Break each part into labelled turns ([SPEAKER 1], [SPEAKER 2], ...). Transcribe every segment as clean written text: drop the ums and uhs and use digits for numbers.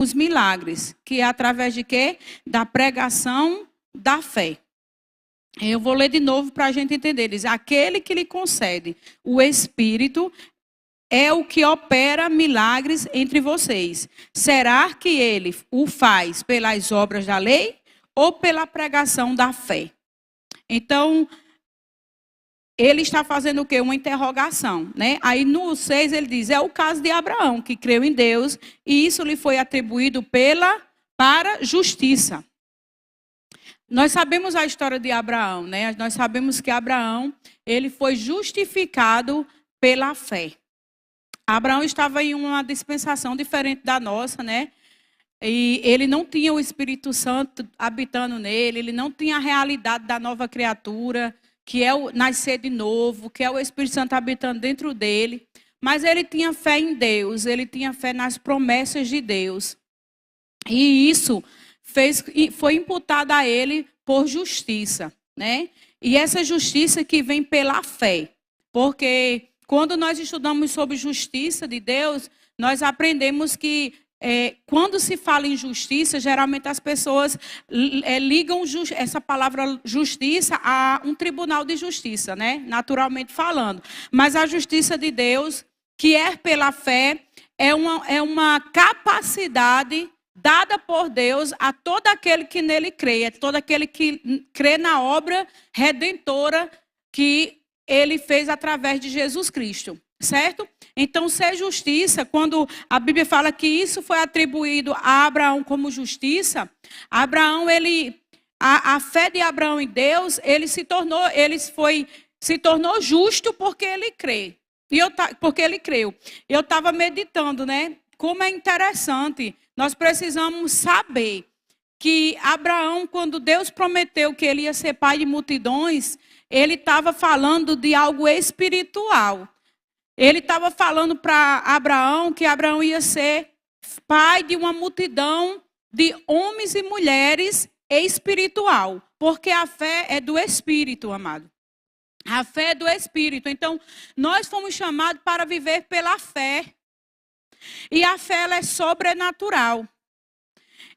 [SPEAKER 1] os milagres, que é através de quê? Da pregação da fé. Eu vou ler de novo para a gente entender. Diz, aquele que lhe concede o Espírito é o que opera milagres entre vocês. Será que ele o faz pelas obras da lei ou pela pregação da fé? Então, ele está fazendo o quê? Uma interrogação, né? Aí no 6 ele diz, é o caso de Abraão, que creu em Deus, e isso lhe foi atribuído para justiça. Nós sabemos a história de Abraão, né? Nós sabemos que Abraão, ele foi justificado pela fé. Abraão estava em uma dispensação diferente da nossa, né? E ele não tinha o Espírito Santo habitando nele, ele não tinha a realidade da nova criatura, que é o nascer de novo, que é o Espírito Santo habitando dentro dele. Mas ele tinha fé em Deus, ele tinha fé nas promessas de Deus. E isso foi imputado a ele por justiça, né? E essa justiça que vem pela fé. Porque quando nós estudamos sobre justiça de Deus, nós aprendemos que quando se fala em justiça, geralmente as pessoas ligam essa palavra justiça a um tribunal de justiça, né? Naturalmente falando. Mas a justiça de Deus, que é pela fé, é uma capacidade dada por Deus a todo aquele que nele crê, a todo aquele que crê na obra redentora que ele fez através de Jesus Cristo, certo? Então, ser justiça, quando a Bíblia fala que isso foi atribuído a Abraão como justiça, Abraão, a fé de Abraão em Deus, ele se tornou justo porque ele crê. Porque ele creu. Eu estava meditando, né? Como é interessante, nós precisamos saber que Abraão, quando Deus prometeu que ele ia ser pai de multidões, ele estava falando de algo espiritual. Ele estava falando para Abraão que Abraão ia ser pai de uma multidão de homens e mulheres espiritual. Porque a fé é do Espírito, amado. A fé é do Espírito. Então, nós fomos chamados para viver pela fé. E a fé ela é sobrenatural.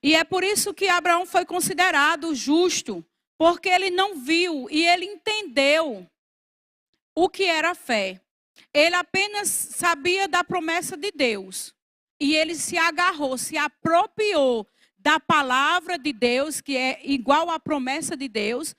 [SPEAKER 1] E é por isso que Abraão foi considerado justo. Porque ele não viu e ele entendeu o que era fé. Ele apenas sabia da promessa de Deus. E ele se agarrou, se apropriou da palavra de Deus, que é igual à promessa de Deus.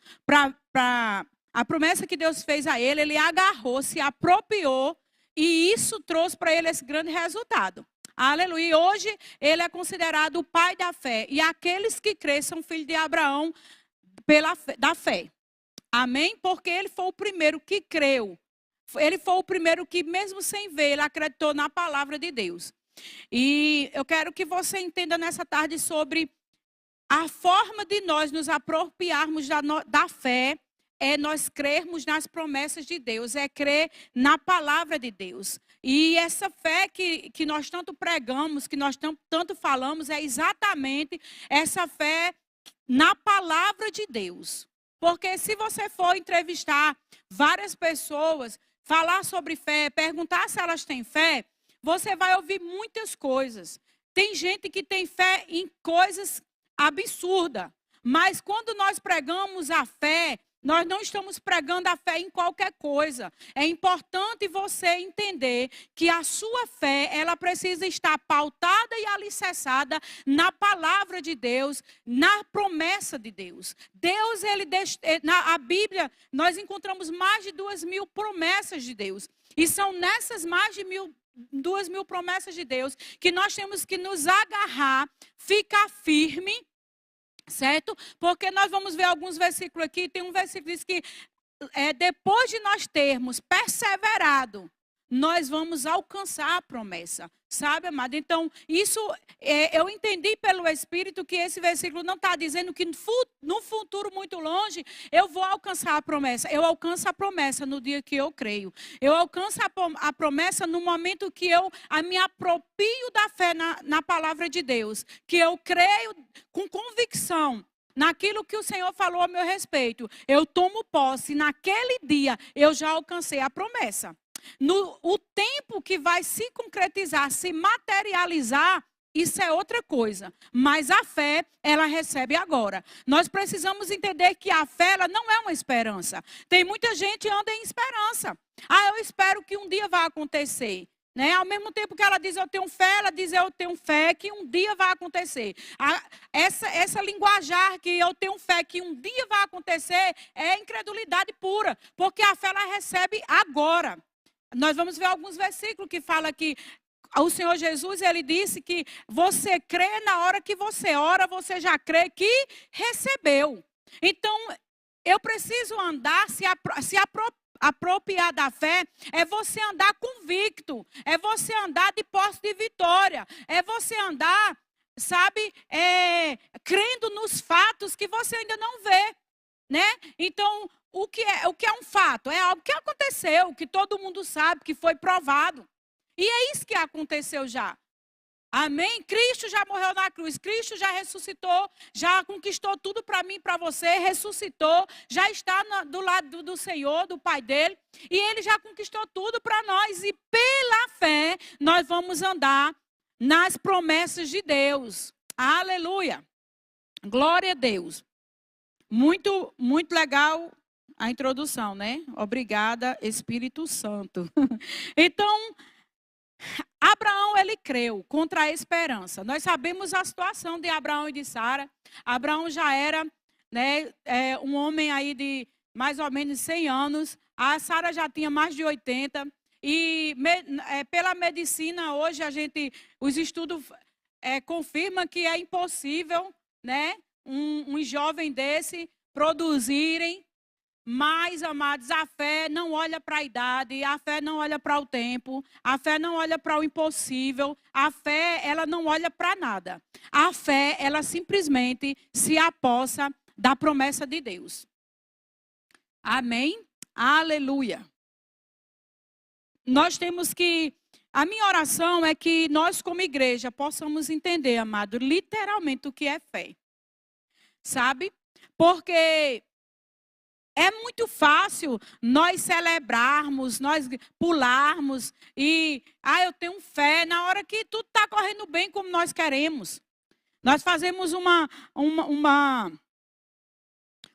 [SPEAKER 1] A promessa que Deus fez a ele, ele agarrou, se apropriou. E isso trouxe para ele esse grande resultado. Aleluia. E hoje ele é considerado o pai da fé. E aqueles que creem são filhos de Abraão da fé. Amém? Porque ele foi o primeiro que creu. Ele foi o primeiro que, mesmo sem ver, ele acreditou na palavra de Deus. E eu quero que você entenda nessa tarde sobre a forma de nós nos apropriarmos da fé, é nós crermos nas promessas de Deus, é crer na palavra de Deus. E essa fé que nós tanto pregamos, que nós tanto falamos, é exatamente essa fé na palavra de Deus. Porque se você for entrevistar várias pessoas, falar sobre fé, perguntar se elas têm fé, você vai ouvir muitas coisas. Tem gente que tem fé em coisas absurdas. Mas quando nós pregamos a fé, nós não estamos pregando a fé em qualquer coisa. É importante você entender que a sua fé, ela precisa estar pautada e alicerçada na palavra de Deus, na promessa de Deus. Deus, na Bíblia, nós encontramos mais de 2.000 promessas de Deus. E são nessas mais de 2.000 promessas de Deus que nós temos que nos agarrar, ficar firme, certo? Porque nós vamos ver alguns versículos aqui. Tem um versículo que diz que depois de nós termos perseverado, nós vamos alcançar a promessa. Sabe, amado? Então, isso eu entendi pelo Espírito que esse versículo não está dizendo que no futuro muito longe eu vou alcançar a promessa. Eu alcanço a promessa no dia que eu creio. Eu alcanço a promessa no momento que eu me aproprio da fé na palavra de Deus. Que eu creio com convicção naquilo que o Senhor falou a meu respeito. Eu tomo posse. Naquele dia eu já alcancei a promessa. O tempo que vai se concretizar, se materializar, isso é outra coisa. Mas a fé, ela recebe agora. Nós precisamos entender que a fé, ela não é uma esperança. Tem muita gente que anda em esperança. Eu espero que um dia vai acontecer. Né? Ao mesmo tempo que ela diz eu tenho fé, ela diz eu tenho fé que um dia vai acontecer. Essa linguajar que eu tenho fé que um dia vai acontecer é incredulidade pura. Porque a fé, ela recebe agora. Nós vamos ver alguns versículos que falam que o Senhor Jesus, ele disse que você crê na hora que você ora, você já crê que recebeu. Então, eu preciso andar, se apropriar da fé, é você andar convicto, é você andar de posse de vitória, é você andar, sabe, crendo nos fatos que você ainda não vê, né? Então, o que é um fato? É algo que aconteceu, que todo mundo sabe, que foi provado. E é isso que aconteceu já. Amém? Cristo já morreu na cruz, Cristo já ressuscitou, já conquistou tudo para mim e para você, ressuscitou, já está do lado do Senhor, do Pai dele, e ele já conquistou tudo para nós. E pela fé, nós vamos andar nas promessas de Deus. Aleluia! Glória a Deus. Muito, muito legal a introdução, né? Obrigada, Espírito Santo. Então, Abraão, ele creu contra a esperança. Nós sabemos a situação de Abraão e de Sara. Abraão já era, né, um homem aí de mais ou menos 100 anos. A Sara já tinha mais de 80. E pela medicina, hoje, os estudos confirmam que é impossível, né, um jovem desse produzirem. Mas, amados, a fé não olha para a idade, a fé não olha para o tempo, a fé não olha para o impossível, a fé, ela não olha para nada. A fé, ela simplesmente se apossa da promessa de Deus. Amém? Aleluia. Nós temos que, a minha oração é que nós como igreja possamos entender, amado, literalmente o que é fé. Sabe? Porque é muito fácil nós celebrarmos, nós pularmos e, eu tenho fé, na hora que tudo está correndo bem como nós queremos. Nós fazemos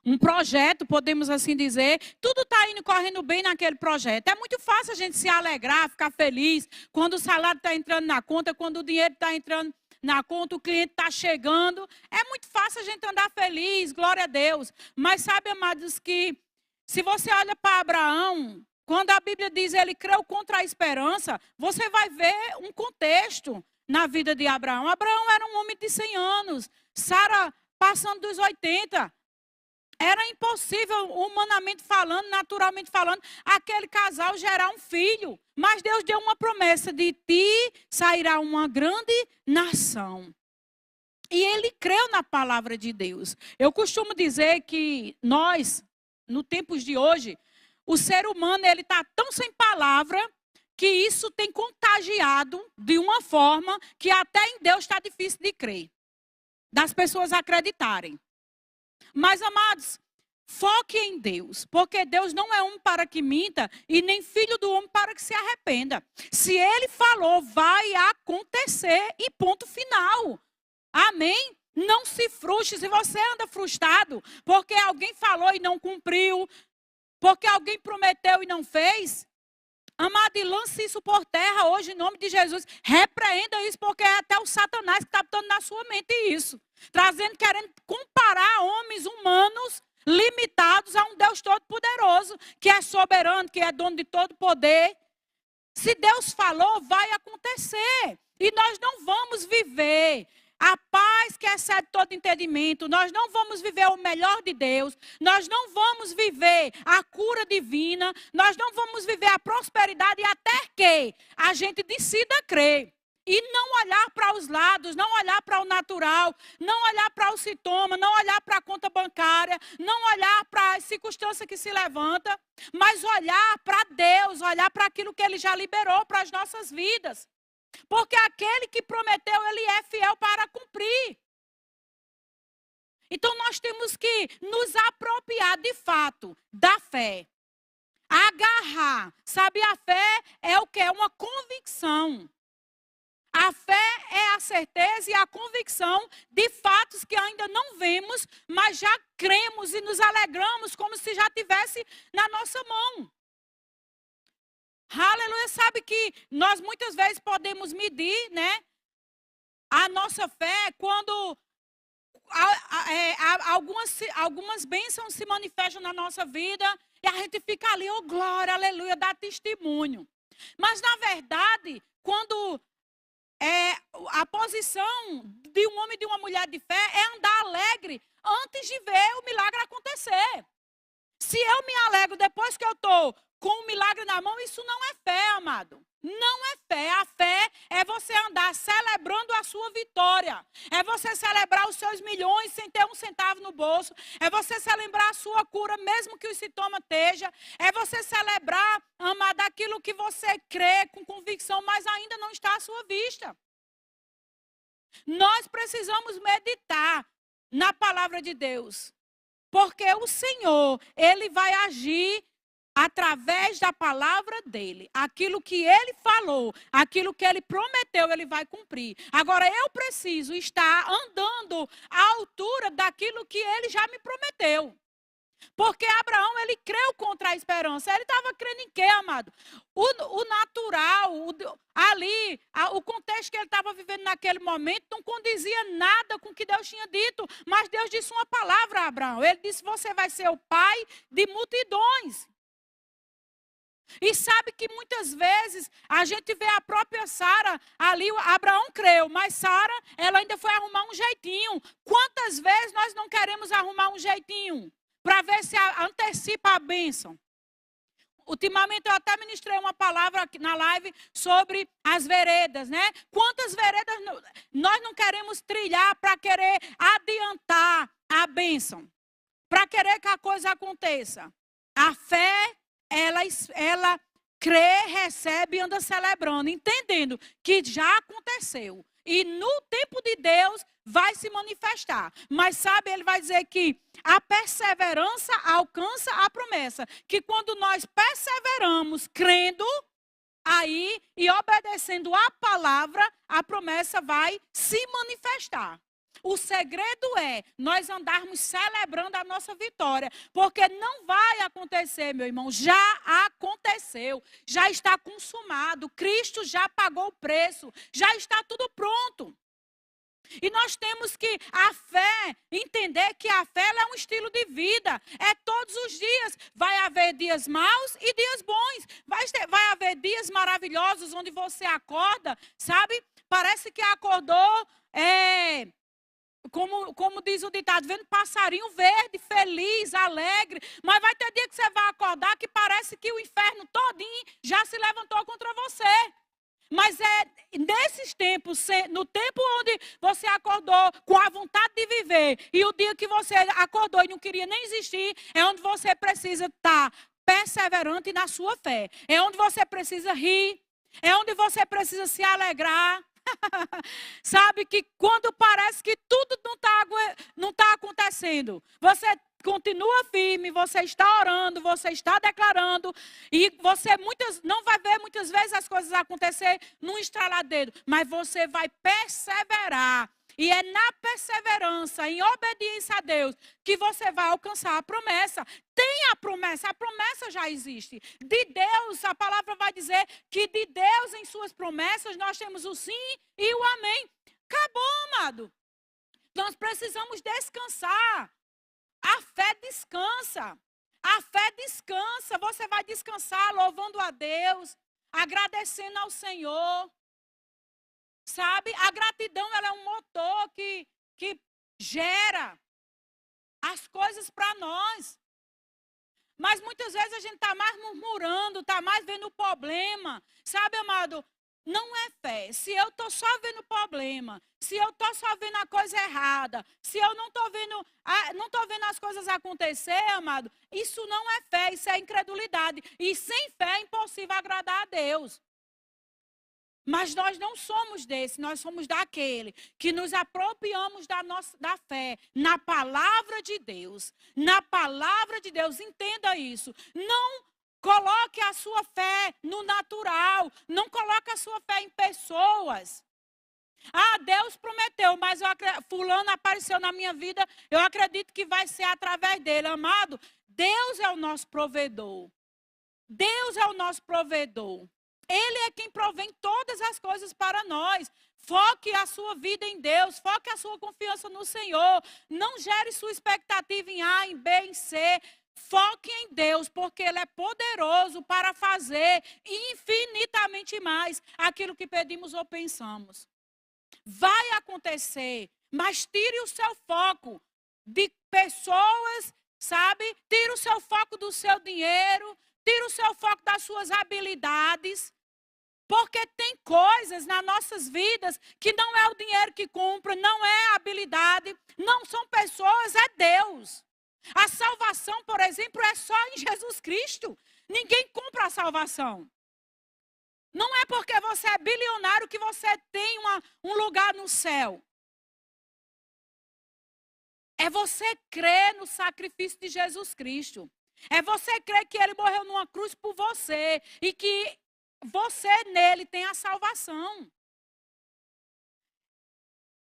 [SPEAKER 1] um projeto, podemos assim dizer, tudo está indo correndo bem naquele projeto. É muito fácil a gente se alegrar, ficar feliz, quando o salário está entrando na conta, quando o dinheiro está entrando na conta, o cliente está chegando. É muito fácil a gente andar feliz, glória a Deus. Mas sabe, amados, que se você olha para Abraão, quando a Bíblia diz ele creu contra a esperança, você vai ver um contexto na vida de Abraão. Abraão era um homem de 100 anos, Sara passando dos 80. Era impossível, humanamente falando, naturalmente falando, aquele casal gerar um filho. Mas Deus deu uma promessa: de ti sairá uma grande nação. E ele creu na palavra de Deus. Eu costumo dizer que nós, no tempos de hoje, o ser humano ele está tão sem palavra que isso tem contagiado de uma forma que até em Deus está difícil de crer. Das pessoas acreditarem. Mas, amados, foque em Deus, porque Deus não é homem para que minta e nem filho do homem para que se arrependa. Se Ele falou, vai acontecer e ponto final. Amém? Não se frustre. Se você anda frustrado porque alguém falou e não cumpriu, porque alguém prometeu e não fez, amado, e lance isso por terra hoje em nome de Jesus. Repreenda isso, porque é até o Satanás que está botando na sua mente isso. Querendo comparar homens humanos limitados a um Deus todo-poderoso, que é soberano, que é dono de todo poder. Se Deus falou, vai acontecer. E nós não vamos viver a paz que excede todo entendimento. Nós não vamos viver o melhor de Deus. Nós não vamos viver a cura divina. Nós não vamos viver a prosperidade até que a gente decida crer. E não olhar para os lados, não olhar para o natural, não olhar para o sintoma, não olhar para a conta bancária, não olhar para a circunstância que se levanta, mas olhar para Deus, olhar para aquilo que Ele já liberou para as nossas vidas. Porque aquele que prometeu, Ele é fiel para cumprir. Então nós temos que nos apropriar de fato da fé. Agarrar. Sabe, a fé é o que? É uma convicção. A fé é a certeza e a convicção de fatos que ainda não vemos, mas já cremos e nos alegramos como se já tivesse na nossa mão. Aleluia, sabe que nós muitas vezes podemos medir, né, a nossa fé quando algumas bênçãos se manifestam na nossa vida e a gente fica ali, oh glória, aleluia, dá testemunho. Mas na verdade, quando a posição de um homem e de uma mulher de fé é andar alegre antes de ver o milagre acontecer. Se eu me alegro depois que eu estou com o milagre na mão, isso não é fé, amado. Não é fé. A fé é você andar celebrando a sua vitória. É você celebrar os seus milhões sem ter um centavo no bolso. É você celebrar a sua cura, mesmo que o sintoma esteja. É você celebrar, amado, aquilo que você crê com convicção, mas ainda não está à sua vista. Nós precisamos meditar na palavra de Deus. Porque o Senhor, Ele vai agir através da palavra dele. Aquilo que ele falou, aquilo que ele prometeu, ele vai cumprir. Agora, eu preciso estar andando à altura daquilo que ele já me prometeu. Porque Abraão, ele creu contra a esperança. Ele estava crendo em quê, amado? O natural, o contexto que ele estava vivendo naquele momento não condizia nada com o que Deus tinha dito. Mas Deus disse uma palavra a Abraão. Ele disse, você vai ser o pai de multidões. E sabe que muitas vezes a gente vê a própria Sara ali, Abraão creu, mas Sara, ela ainda foi arrumar um jeitinho. Quantas vezes nós não queremos arrumar um jeitinho para ver se antecipa a bênção? Ultimamente eu até ministrei uma palavra aqui na live sobre as veredas, né? Quantas veredas nós não queremos trilhar para querer adiantar a bênção? Para querer que a coisa aconteça. A fé, ela crê, recebe e anda celebrando, entendendo que já aconteceu. E no tempo de Deus vai se manifestar. Mas sabe, ele vai dizer que a perseverança alcança a promessa. Que quando nós perseveramos crendo, aí e obedecendo a palavra, a promessa vai se manifestar. O segredo é nós andarmos celebrando a nossa vitória. Porque não vai acontecer, meu irmão. Já aconteceu. Já está consumado. Cristo já pagou o preço. Já está tudo pronto. E nós temos que a fé, entender que a fé é um estilo de vida. É todos os dias. Vai haver dias maus e dias bons. Vai haver dias maravilhosos onde você acorda, sabe? Parece que acordou, como diz o ditado, vendo passarinho verde, feliz, alegre. Mas vai ter dia que você vai acordar que parece que o inferno todinho já se levantou contra você. Mas é nesses tempos, no tempo onde você acordou com a vontade de viver, e o dia que você acordou e não queria nem existir, é onde você precisa estar perseverante na sua fé. É onde você precisa rir, é onde você precisa se alegrar. Sabe que quando parece que tudo não tá acontecendo, você continua firme, você está orando, você está declarando, e você não vai ver muitas vezes as coisas acontecer num estralar de dedo, mas você vai perseverar. E é na perseverança, em obediência a Deus, que você vai alcançar a promessa. Tem a promessa já existe. De Deus, a palavra vai dizer que de Deus em suas promessas nós temos o sim e o amém. Acabou, amado. Nós precisamos descansar. A fé descansa. A fé descansa. Você vai descansar louvando a Deus, agradecendo ao Senhor. Sabe, a gratidão ela é um motor que gera as coisas para nós. Mas muitas vezes a gente está mais murmurando, está mais vendo o problema. Sabe, amado, não é fé. Se eu estou só vendo o problema, se eu estou só vendo a coisa errada, se eu não estou vendo as coisas acontecer, amado, isso não é fé, isso é incredulidade. E sem fé é impossível agradar a Deus. Mas nós não somos desse, nós somos daquele que nos apropriamos da fé na palavra de Deus. Na palavra de Deus, entenda isso. Não coloque a sua fé no natural, não coloque a sua fé em pessoas. Ah, Deus prometeu, mas fulano apareceu na minha vida, eu acredito que vai ser através dele. Amado, Deus é o nosso provedor. Deus é o nosso provedor. Ele é quem provém todas as coisas para nós. Foque a sua vida em Deus, foque a sua confiança no Senhor. Não gere sua expectativa em A, em B, em C. Foque em Deus, porque Ele é poderoso para fazer infinitamente mais aquilo que pedimos ou pensamos. Vai acontecer, mas tire o seu foco de pessoas, sabe? Tire o seu foco do seu dinheiro, tire o seu foco das suas habilidades. Porque tem coisas nas nossas vidas que não é o dinheiro que compra, não é a habilidade, não são pessoas, é Deus. A salvação, por exemplo, é só em Jesus Cristo. Ninguém compra a salvação. Não é porque você é bilionário que você tem um lugar no céu. É você crer no sacrifício de Jesus Cristo. É você crer que Ele morreu numa cruz por você e que você nele tem a salvação.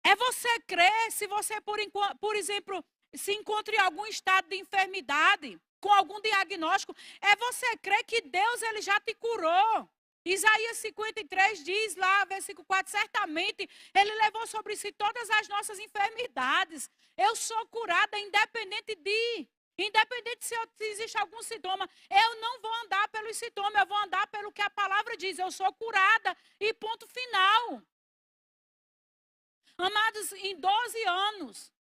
[SPEAKER 1] É você crer, se você, por exemplo, se encontra em algum estado de enfermidade, com algum diagnóstico, é você crer que Deus ele já te curou. Isaías 53 diz lá, versículo 4, certamente Ele levou sobre si todas as nossas enfermidades. Eu sou curada independente se existe algum sintoma, eu não vou andar pelos sintomas, eu vou andar pelo que a palavra diz. Eu sou curada e ponto final. Amados, em 12 anos,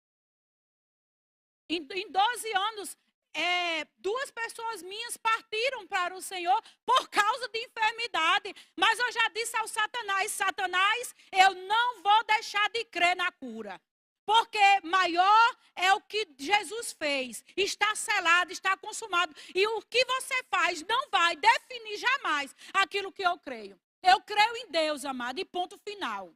[SPEAKER 1] duas pessoas minhas partiram para o Senhor por causa de enfermidade. Mas eu já disse ao Satanás, Satanás, eu não vou deixar de crer na cura. Porque maior é o que Jesus fez. Está selado, está consumado. E o que você faz não vai definir jamais aquilo que eu creio. Eu creio em Deus, amado, e ponto final.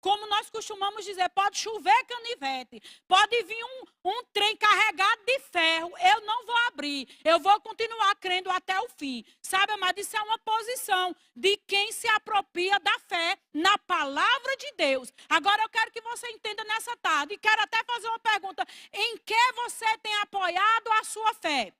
[SPEAKER 1] Como nós costumamos dizer, pode chover canivete, pode vir um trem carregado de ferro, eu não vou abrir, eu vou continuar crendo até o fim. Sabe, amado, isso é uma posição de quem se apropria da fé na palavra de Deus. Agora eu quero que você entenda nessa tarde, e quero até fazer uma pergunta, em que você tem apoiado a sua fé?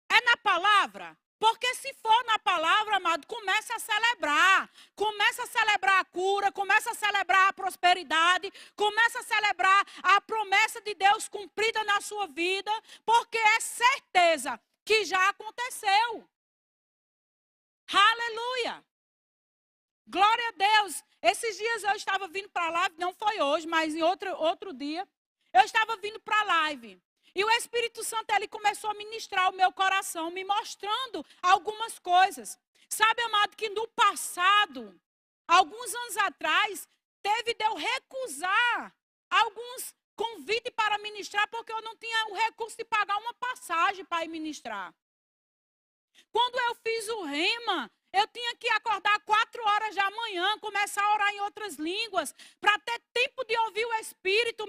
[SPEAKER 1] É na palavra? Porque se for na palavra, amado, comece a celebrar. Comece a celebrar a cura, comece a celebrar a prosperidade, comece a celebrar a promessa de Deus cumprida na sua vida, porque é certeza que já aconteceu. Aleluia! Glória a Deus! Esses dias eu estava vindo para a live, não foi hoje, mas em outro dia, eu estava vindo para a live. E o Espírito Santo, ele começou a ministrar o meu coração, me mostrando algumas coisas. Sabe, amado, que no passado, alguns anos atrás, teve de eu recusar alguns convites para ministrar, porque eu não tinha o recurso de pagar uma passagem para ir ministrar. Quando eu fiz o rema, eu tinha que acordar 4 horas da manhã, começar a orar em outras línguas, para ter tempo de ouvir o Espírito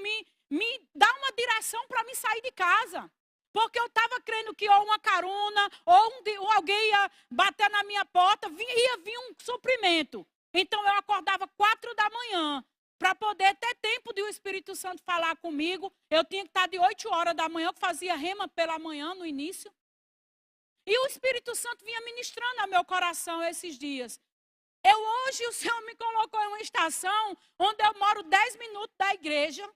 [SPEAKER 1] me dar uma direção para me sair de casa. Porque eu estava crendo que ou uma carona, ou alguém ia bater na minha porta, ia vir um suprimento. Então eu acordava 4 da manhã, para poder ter tempo de o Espírito Santo falar comigo. Eu tinha que estar de 8 horas da manhã, que fazia rema pela manhã no início. E o Espírito Santo vinha ministrando ao meu coração esses dias. Hoje o Senhor me colocou em uma estação onde eu moro 10 minutos da igreja.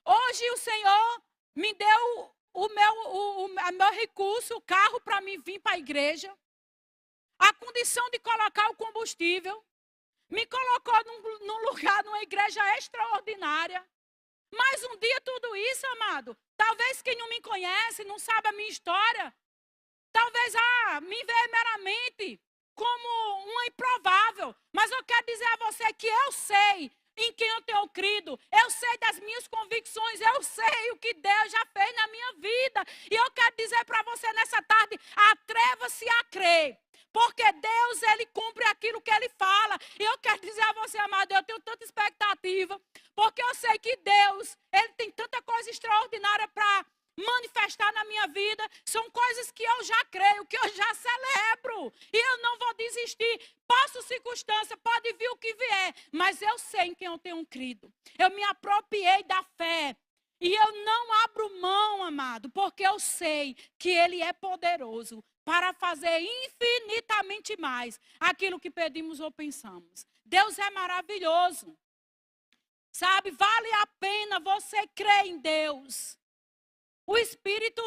[SPEAKER 1] Hoje o Senhor me deu o meu recurso, o carro para mim vir para a igreja. A condição de colocar o combustível. Me colocou num lugar, numa igreja extraordinária. Mas um dia tudo isso, amado, talvez quem não me conhece, não sabe a minha história, talvez me vê meramente como uma improvável. Mas eu quero dizer a você que eu sei em quem eu tenho crido. Eu sei das minhas convicções. Eu sei o que Deus já fez na minha vida. E eu quero dizer para você nessa tarde, atreva-se a crer. Porque Deus, Ele cumpre aquilo que Ele fala. E eu quero dizer a você, amado, eu tenho tanta expectativa. Porque eu sei que Deus, Ele tem tanta coisa extraordinária para manifestar na minha vida. São coisas que eu já creio, que eu já celebro. E eu não vou desistir. Posso circunstância, pode vir o que vier. Mas eu sei em quem eu tenho crido. Eu me apropriei da fé. E eu não abro mão, amado, porque eu sei que Ele é poderoso para fazer infinitamente mais aquilo que pedimos ou pensamos. Deus é maravilhoso. Sabe, vale a pena você crer em Deus. O Espírito,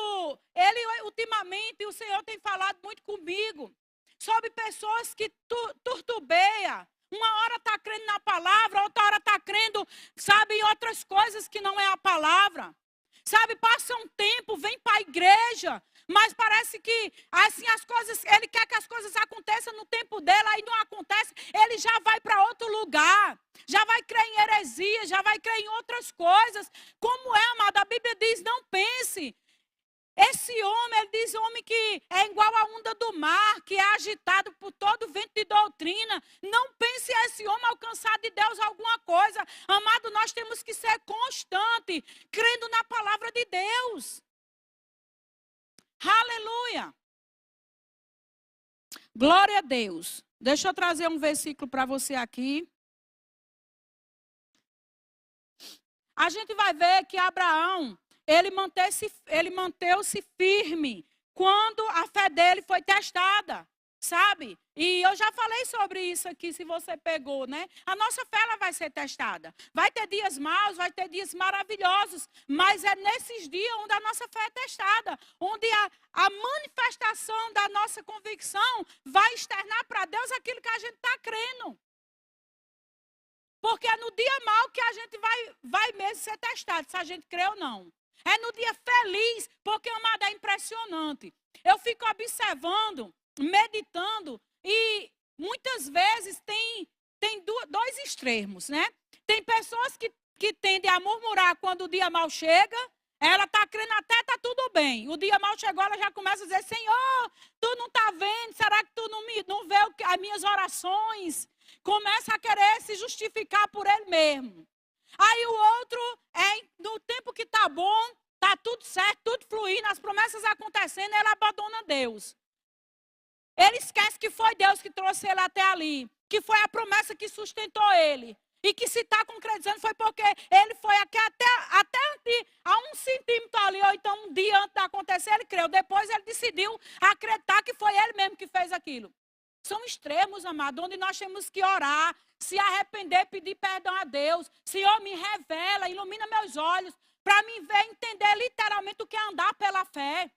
[SPEAKER 1] ele ultimamente, o Senhor tem falado muito comigo sobre pessoas que turtubeiam. Uma hora está crendo na palavra, outra hora está crendo, sabe, em outras coisas que não é a palavra. Sabe, passa um tempo, vem para a igreja, mas parece que assim as coisas, ele quer que as coisas aconteçam no tempo dela, aí não acontece, ele já vai para outro lugar, já vai crer em heresia, já vai crer em outras coisas. Como é, amado? A Bíblia diz, não pense. Esse homem, ele diz homem que é igual a onda do mar, que é agitado por todo vento de doutrina. Não pense esse homem alcançar de Deus alguma coisa. Amado, nós temos que ser constante, crendo na palavra de Deus. Aleluia. Glória a Deus. Deixa eu trazer um versículo para você aqui. A gente vai ver que Abraão, ele manteve-se firme quando a fé dele foi testada, sabe? E eu já falei sobre isso aqui, se você pegou, né? A nossa fé ela vai ser testada. Vai ter dias maus, vai ter dias maravilhosos, mas é nesses dias onde a nossa fé é testada, onde a manifestação da nossa convicção vai externar para Deus aquilo que a gente está crendo. Porque é no dia mau que a gente vai mesmo ser testado, se a gente crê ou não. É no dia feliz, porque, amado, é impressionante. Eu fico observando, meditando, e muitas vezes tem dois extremos, né? Tem pessoas que tendem a murmurar quando o dia mau chega, ela está crendo até está tudo bem. O dia mau chegou, ela já começa a dizer, Senhor, tu não está vendo? Será que tu não vê as minhas orações? Começa a querer se justificar por ele mesmo. Aí o outro, no tempo que está bom, está tudo certo, tudo fluindo, as promessas acontecendo, ele abandona Deus. Ele esquece que foi Deus que trouxe ele até ali, que foi a promessa que sustentou ele. E que se está concretizando foi porque ele foi aqui até a 1 centímetro ali, ou então um dia antes de acontecer, ele creu. Depois ele decidiu acreditar que foi ele mesmo que fez aquilo. São extremos, amado, onde nós temos que orar, se arrepender, pedir perdão a Deus. Senhor, me revela, ilumina meus olhos, para mim ver, entender literalmente o que é andar pela fé.